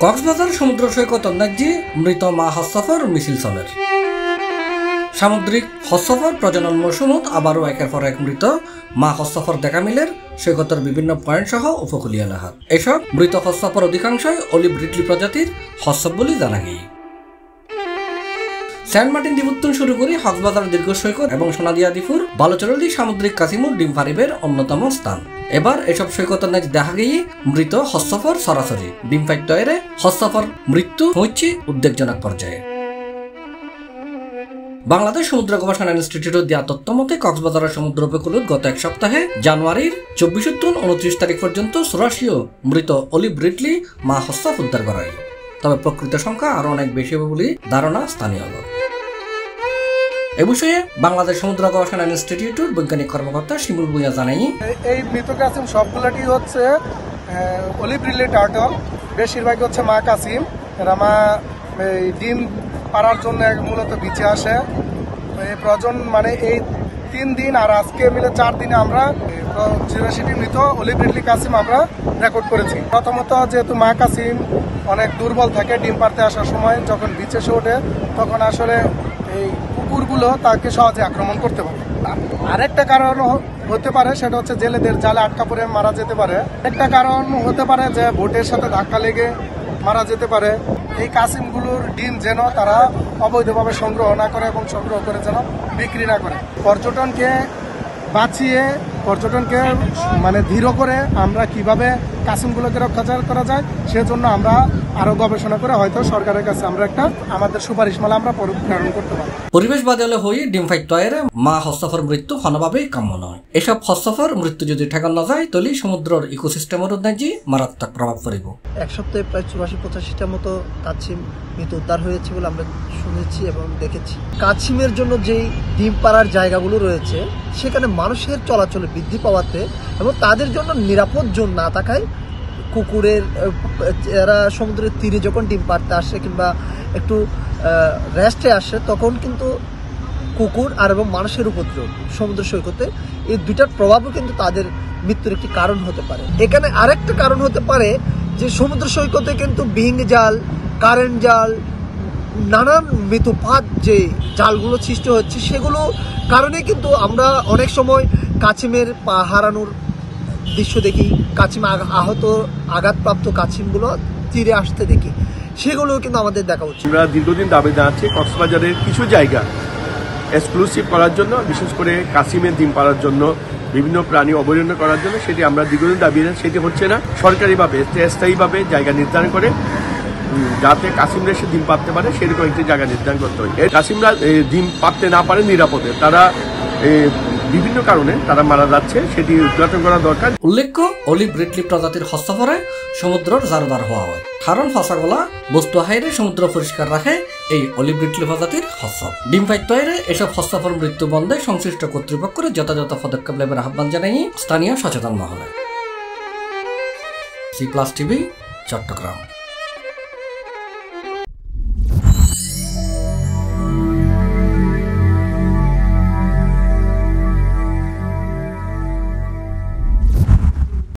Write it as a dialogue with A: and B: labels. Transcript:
A: কক্সবাজার সমুদ্র সৈকত অন্যাজ্যে মৃত মা হস্তফর মিছিল চলের। সামুদ্রিক হস্তফর প্রজনন মৌসুমত আবারও একের পর এক মৃত মা হস্তফর দেখা মিলের সৈকতের বিভিন্ন পয়েন্ট সহ উপকূলীয় এলাকাত। এসব মৃত হস্তফর অধিকাংশই অলিভ রিডলি প্রজাতির হস্তফ বলে জানা গিয়ে। সেন্ট মার্টিন দ্বীপোত্তন শুরু করে কক্সবাজার দীর্ঘ সৈকত এবং সোনাদিয়া দ্বীপুর বালুচরলি সামুদ্রিক কাসিমুর ডিম পারিবের অন্যতম স্থান। এবার এসব সৈকতের ন্যাচ দেখা গিয়ে মৃত হস্তফর সরাসরি ডিম ফাইটয়ে হস্তফর মৃত্যু হচ্ছে উদ্বেগজনক পর্যায়ে। বাংলাদেশ সমুদ্র গবেষণা ইনস্টিটিউট দেওয়া তথ্য মতে কক্সবাজারের সমুদ্র উপকূলত গত এক সপ্তাহে জানুয়ারির 24-29 তারিখ পর্যন্ত 84 মৃত অলিভ রিডলি মা হস্তফ উদ্ধার করা হয়। তবে প্রকৃত সংখ্যা আরো অনেক বেশি হবে বলে ধারণা স্থানীয় লোক। এ বিষয়ে বাংলাদেশ সমুদ্র গবেষণা ইনস্টিটিউটের বৈজ্ঞানিক কর্মকর্তা শিমুল ভূঁইয়া জানাই,
B: এই মৃত কাসিম সবগুলোটি হচ্ছে অলিভ রিডলি টার্টল, বেশিরভাগই হচ্ছে মা কাসিম। এরা মা ডিম পাড়ার জন্য মূলত বিচে আসে। এই প্রজন মানে এই 3 দিন আর আজকে মিলে 4 দিনে আমরা 84টি মৃত অলিভ রিডলি কাসিম আমরা রেকর্ড করেছি। প্রথমত যেহেতু মা কাসিম অনেক দুর্বল থাকে, ডিম পাড়তে আসার সময় যখন বিচে এসে ওঠে তখন আসলে এই কুকুরগুলো তাকে সহজে আক্রমণ করতে পারে। আরেকটা কারণ হতে পারে সেটা হচ্ছে জেলেদের জালে আটকা পড়ে মারা যেতে পারে। একটা কারণ হতে পারে যে বোটের সাথে ধাক্কা লেগে মারা যেতে পারে। এই কাসিমগুলোর ডিম যেন তারা অবৈধভাবে সংগ্রহ না করে এবং সংগ্রহ করে যেন বিক্রি না করে। পর্যটনকে বাঁচিয়ে পর্যটনকে মানে ধীর করে আমরা কিভাবে কাসিমগুলোকে রক্ষা করা যায় সেজন্য আমরা আরো গবেষণা করে হয়তো সরকারের কাছে আমরা একটা আমাদের সুপারিশমালা আমরা প্রেরণ করতে পারি।
A: পরিবেশ বাদলে হয়ে ডিম ফাইটয়ে মা হস্তফর মৃত্যু কোনোভাবেই কাম্য নয়। এসব হস্তফর মৃত্যু যদি ঠেকানো না যায় তাহলে সমুদ্রের ইকোসিস্টেমের উন্নয়নে মারাত্মক প্রভাব পড়িব।
C: এক সপ্তাহে প্রায় 84-85টা মতো কাছিম মৃত উদ্ধার হয়েছে বলে আমরা শুনেছি এবং দেখেছি। কাছিমের জন্য যেই ডিম পাড়ার জায়গাগুলো রয়েছে সেখানে মানুষের চলাচলে বৃদ্ধি পাওয়াতে এবং তাদের জন্য নিরাপদ জোন না থাকায় কুকুরের এরা সমুদ্রের তীরে যখন ডিম পাড়তে আসে কিংবা একটু রেস্টে আসে তখন কিন্তু কুকুর আর এবং মানুষের উপদ্রব সমুদ্র সৈকতে এই দুইটার প্রভাবও কিন্তু তাদের মৃত্যুর একটি কারণ হতে পারে। এখানে আরেকটা কারণ হতে পারে যে সমুদ্র সৈকতে কিন্তু বিহিং জাল, কারেন্ট জাল, নানান মৃতপাত যে জালগুলো সৃষ্টি হচ্ছে সেগুলো কারণে কিন্তু আমরা অনেক সময় কাছিমের পা হারানোর দৃশ্য দেখি, কাছিম আঘাতপ্রাপ্ত কাছিমগুলো তীরে আসতে দেখি, সেগুলো কিন্তু আমাদের দেখা উচিত।
D: আমরা দীর্ঘদিন দাবি জানাচ্ছি কক্সবাজারের কিছু জায়গা এক্সক্লুসিভ করার জন্য, বিশেষ করে কাসিমের ডিম পাড়ার জন্য, বিভিন্ন প্রাণী অভয়ারণ্য করার জন্য। সেটি আমরা দীর্ঘদিন দাবি জানাচ্ছি, সেটি হচ্ছে না। সরকারিভাবে স্থায়ীভাবে জায়গা নির্ধারণ করে যাতে কাসিমরা এসে ডিম পাড়তে পারে সেরকম একটি জায়গা নির্ধারণ করতে হয়। কাসিমরা ডিম পাড়তে না পারে নিরাপদে, তারা বিভিন্ন কারণে তারা মারা যাচ্ছে, সেটি উদ্ঘাটন করা দরকার।
A: উল্লেখ্য অলিভ রিডলি প্রজাতির হস্তফরে সমুদ্রের জারদার হওয়া হয়। কারণ ফাঁসাগোলা বস্তু হাইরে সমুদ্র পরিষ্কার রাখে এই অলিভ রিডলি প্রজাতির হস্তফ। ডিম ফাইটয়ে এসব হস্তফর মৃত্যু বন্ধে সংশ্লিষ্ট কর্তৃপক্ষের যথাযথ পদক্ষেপ নেবার আহ্বান জানাই স্থানীয় সচেতন মহলে। C+ TV, Chittagong.